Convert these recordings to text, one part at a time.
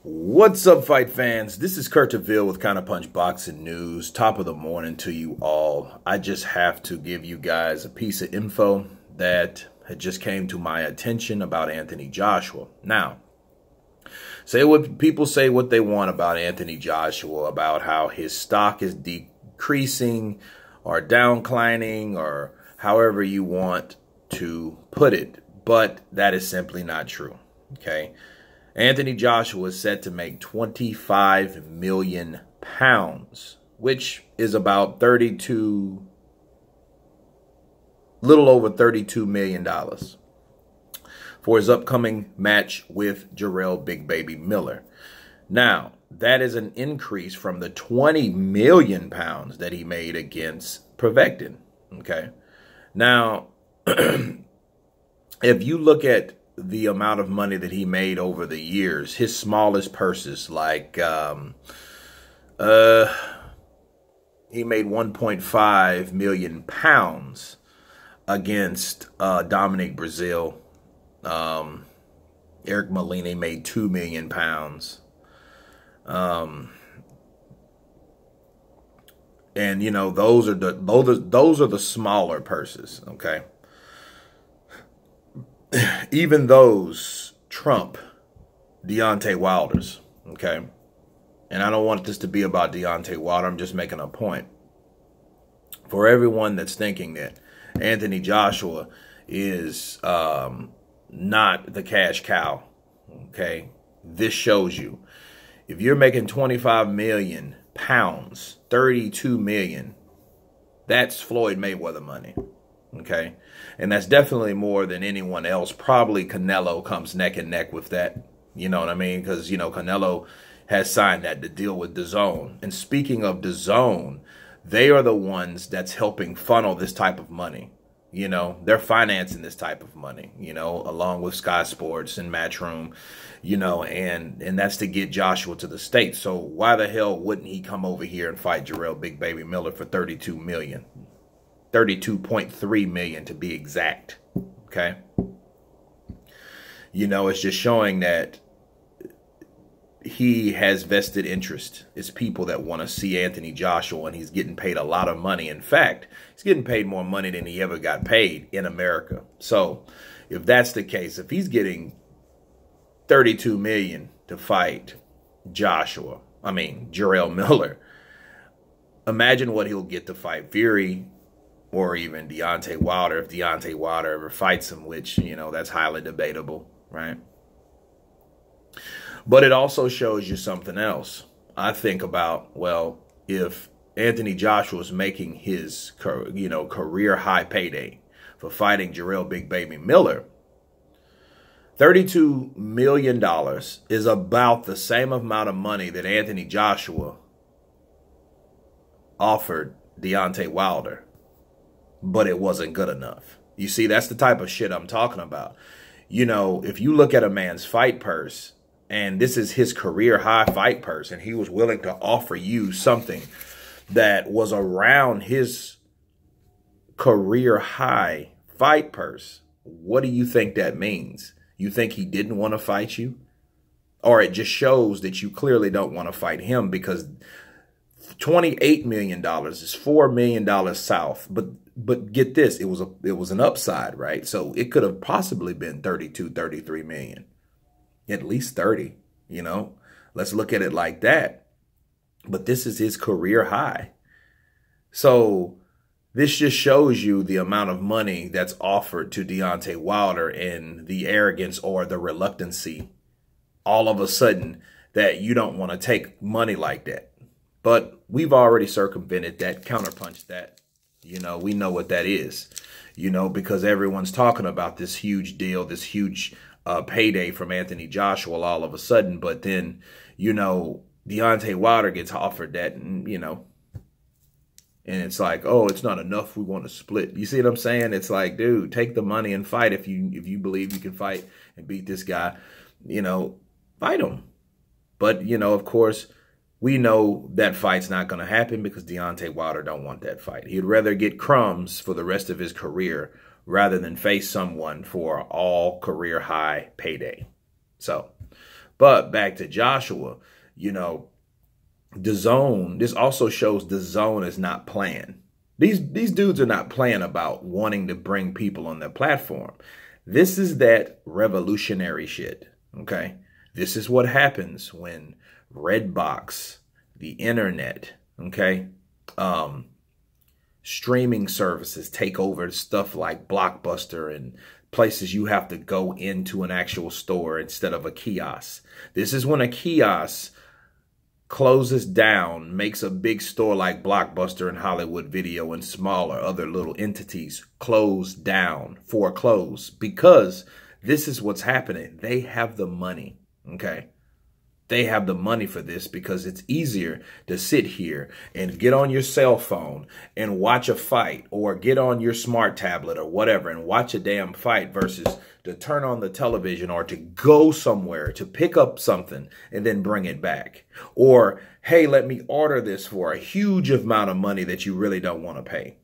What's up, fight fans? This is Kurt DeVille with Counterpunch Boxing News. Top of the morning to you all. I just have to give you guys a piece of info that had just came to my attention about Anthony Joshua. Now, people say what they want about Anthony Joshua, about how his stock is decreasing or downclining or however you want to put it. But that is simply not true, okay? Anthony Joshua is set to make 25 million pounds, which is about little over $32 million for his upcoming match with Jarrell Big Baby Miller. Now, that is an increase from the 20 million pounds that he made against Provectin. Okay. Now, if you look at the amount of money that he made over the years, his smallest purses, like he made 1.5 million pounds against Dominic Brazil. Eric Molina made 2 million pounds. And you know, those are the smaller purses, okay? Even those trump Deontay Wilder's, okay? And I don't want this to be about Deontay Wilder. I'm just making a point. For everyone that's thinking that Anthony Joshua is not the cash cow, okay? This shows you. If you're making 25 million pounds, 32 million, that's Floyd Mayweather money. Okay, and that's definitely more than anyone else. Probably Canelo comes neck and neck with that. You know what I mean? Because, you know, Canelo has signed that to deal with DAZN. And speaking of DAZN, they are the ones that's helping funnel this type of money. You know, they're financing this type of money, you know, along with Sky Sports and Matchroom, you know, and that's to get Joshua to the States. So why the hell wouldn't he come over here and fight Jarrell Big Baby Miller for 32 million? 32.3 million to be exact, okay? You know, it's just showing that he has vested interest. It's people that want to see Anthony Joshua, and he's getting paid a lot of money. In fact, he's getting paid more money than he ever got paid in America. So if that's the case, if he's getting 32 million to fight Jarrell Miller, imagine what he'll get to fight Fury, or even Deontay Wilder, if Deontay Wilder ever fights him, which, you know, that's highly debatable, right? But it also shows you something else. I think about, well, if Anthony Joshua is making his, you know, career high payday for fighting Jarrell Big Baby Miller, $32 million is about the same amount of money that Anthony Joshua offered Deontay Wilder. But it wasn't good enough. You see, that's the type of shit I'm talking about. You know, if you look at a man's fight purse, and this is his career high fight purse, and he was willing to offer you something that was around his career high fight purse, what do you think that means? You think he didn't want to fight you? Or it just shows that you clearly don't want to fight him, because $28 million is $4 million south. But get this, it was an upside, right? So it could have possibly been 32, 33 million. At least 30, you know? Let's look at it like that. But this is his career high. So this just shows you the amount of money that's offered to Deontay Wilder, and the arrogance or the reluctancy all of a sudden that you don't want to take money like that. But we've already circumvented that, counterpunched that. You know, we know what that is, you know, because everyone's talking about this huge deal, this huge payday from Anthony Joshua all of a sudden. But then, you know, Deontay Wilder gets offered that, and, you know, and it's like, oh, it's not enough. We want to split. You see what I'm saying? It's like, dude, take the money and fight. If you believe you can fight and beat this guy, you know, fight him. But, you know, of course, we know that fight's not going to happen because Deontay Wilder don't want that fight. He'd rather get crumbs for the rest of his career rather than face someone for all career high payday. So But back to Joshua, you know, DAZN, this also shows DAZN is not playing. These dudes are not playing about wanting to bring people on their platform. This is that revolutionary shit, okay? This is what happens when Redbox, the internet, okay, streaming services take over stuff like Blockbuster and places you have to go into an actual store instead of a kiosk. This is when a kiosk closes down, makes a big store like Blockbuster and Hollywood Video and smaller other little entities close down, foreclose, because this is what's happening. They have the money, okay? They have the money for this because it's easier to sit here and get on your cell phone and watch a fight, or get on your smart tablet or whatever and watch a damn fight, versus to turn on the television or to go somewhere to pick up something and then bring it back. Or, hey, let me order this for a huge amount of money that you really don't want to pay.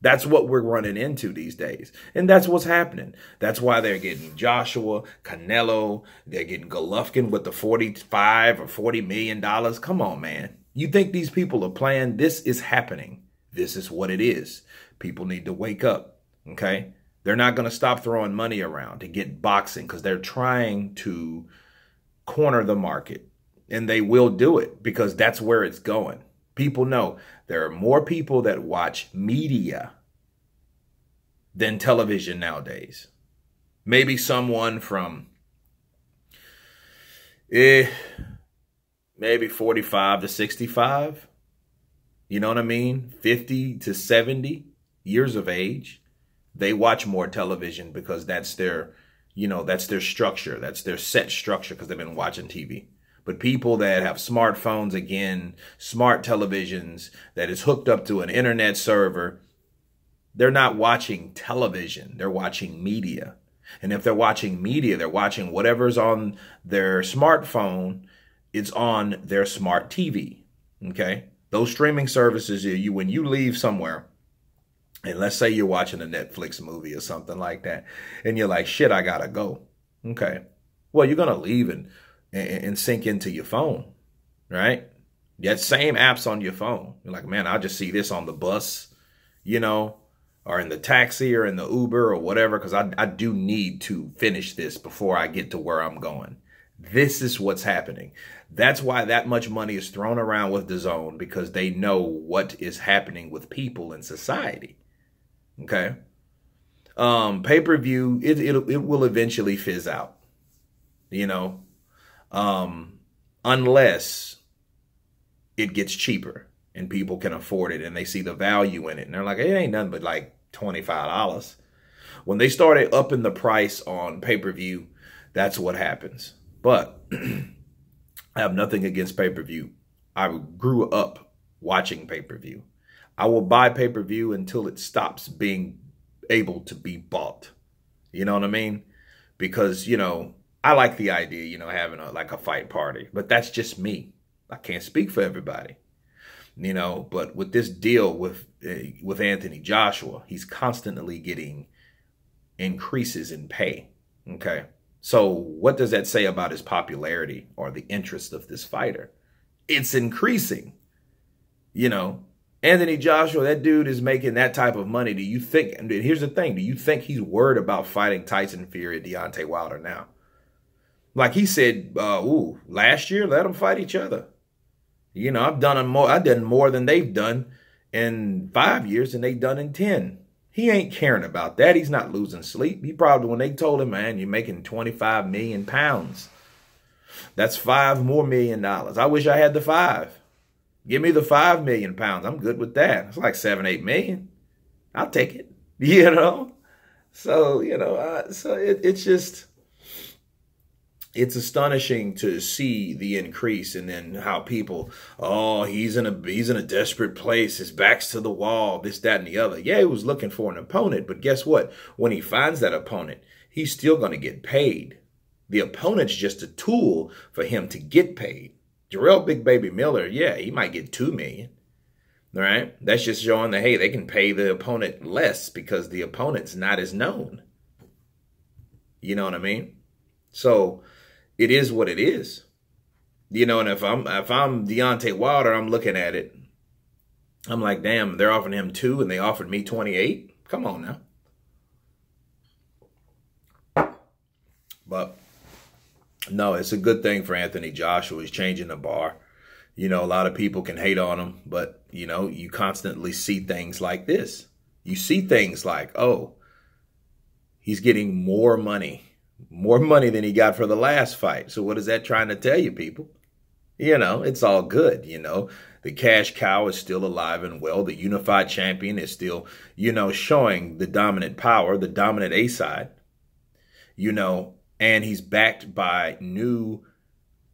That's what we're running into these days. And that's what's happening. That's why they're getting Joshua, Canelo, they're getting Golovkin with the $45 or $40 million. Come on, man. You think these people are playing? This is happening. This is what it is. People need to wake up, okay? They're not going to stop throwing money around to get boxing because they're trying to corner the market. And they will do it because that's where it's going. People know there are more people that watch media than television nowadays. Maybe someone from maybe 45 to 65. You know what I mean? 50 to 70 years of age. They watch more television because that's their, you know, that's their structure. That's their set structure because they've been watching TV. But people that have smartphones, again, smart televisions that is hooked up to an internet server, they're not watching television. They're watching media. And if they're watching media, they're watching whatever's on their smartphone. It's on their smart TV. Okay? Those streaming services, when you leave somewhere, and let's say you're watching a Netflix movie or something like that, and you're like, shit, I gotta go. Okay. Well, you're going to leave and sync into your phone, right? That same app's on your phone. You're like, man, I'll just see this on the bus, you know, or in the taxi or in the Uber or whatever, because I do need to finish this before I get to where I'm going. This is what's happening. That's why that much money is thrown around with DAZN, because they know what is happening with people in society. Okay? Pay-per-view, it will eventually fizz out, you know, unless it gets cheaper and people can afford it and they see the value in it. And they're like, it ain't nothing but like $25. When they started upping the price on pay-per-view, that's what happens. But I have nothing against pay-per-view. I grew up watching pay-per-view. I will buy pay-per-view until it stops being able to be bought. You know what I mean? Because, you know, I like the idea, you know, having like a fight party, but that's just me. I can't speak for everybody, you know, but with this deal with Anthony Joshua, he's constantly getting increases in pay. Okay. So what does that say about his popularity or the interest of this fighter? It's increasing. You know, Anthony Joshua, that dude is making that type of money. Do you think, and here's the thing, do you think he's worried about fighting Tyson Fury, Deontay Wilder now? Like he said, last year, let them fight each other. You know, I've done more than they've done in 5 years than they've done in 10. He ain't caring about that. He's not losing sleep. He probably, when they told him, man, you're making 25 million pounds. That's $5 more million. I wish I had the 5. Give me the 5 million pounds. I'm good with that. It's like 7, 8 million. I'll take it. You know? So, you know, it's just, it's astonishing to see the increase, and then how people, oh, he's in a desperate place. His back's to the wall, this, that, and the other. Yeah, he was looking for an opponent, but guess what? When he finds that opponent, he's still going to get paid. The opponent's just a tool for him to get paid. Jarrell Big Baby Miller, yeah, he might get $2 million. All right? That's just showing that, hey, they can pay the opponent less because the opponent's not as known. You know what I mean? So it is what it is. You know, and if I'm Deontay Wilder, I'm looking at it. I'm like, damn, they're offering him 2 and they offered me 28. Come on now. But no, it's a good thing for Anthony Joshua. He's changing the bar. You know, a lot of people can hate on him, but, you know, you constantly see things like this. You see things like, oh, he's getting more money than he got for the last fight. So what is that trying to tell you, people? You know, it's all good, you know. The cash cow is still alive and well. The unified champion is still, you know, showing the dominant power, the dominant A side, you know, and he's backed by new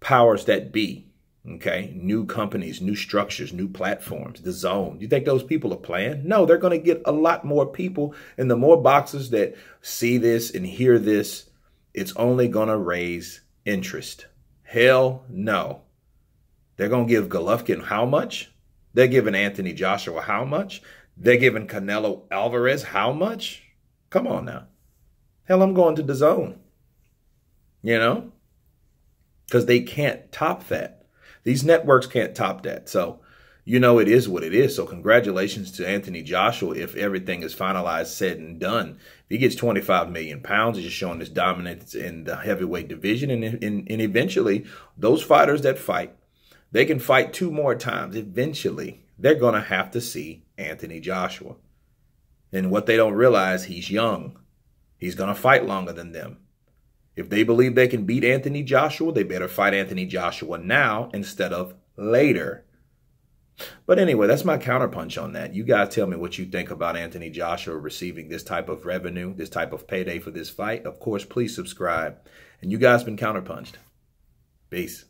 powers that be, okay? New companies, new structures, new platforms, the zone. You think those people are playing? No, they're going to get a lot more people. And the more boxers that see this and hear this, it's only going to raise interest. Hell no. They're going to give Golovkin how much? They're giving Anthony Joshua how much? They're giving Canelo Alvarez how much? Come on now. Hell, I'm going to the zone. You know? Because they can't top that. These networks can't top that. So, you know, it is what it is. So congratulations to Anthony Joshua if everything is finalized, said, and done. If he gets 25 million pounds, he's just showing his dominance in the heavyweight division. And eventually, those fighters that fight, they can fight 2 more times. Eventually, they're going to have to see Anthony Joshua. And what they don't realize, he's young. He's going to fight longer than them. If they believe they can beat Anthony Joshua, they better fight Anthony Joshua now instead of later. But anyway, that's my counterpunch on that. You guys tell me what you think about Anthony Joshua receiving this type of revenue, this type of payday for this fight. Of course, please subscribe. And you guys been counterpunched. Peace.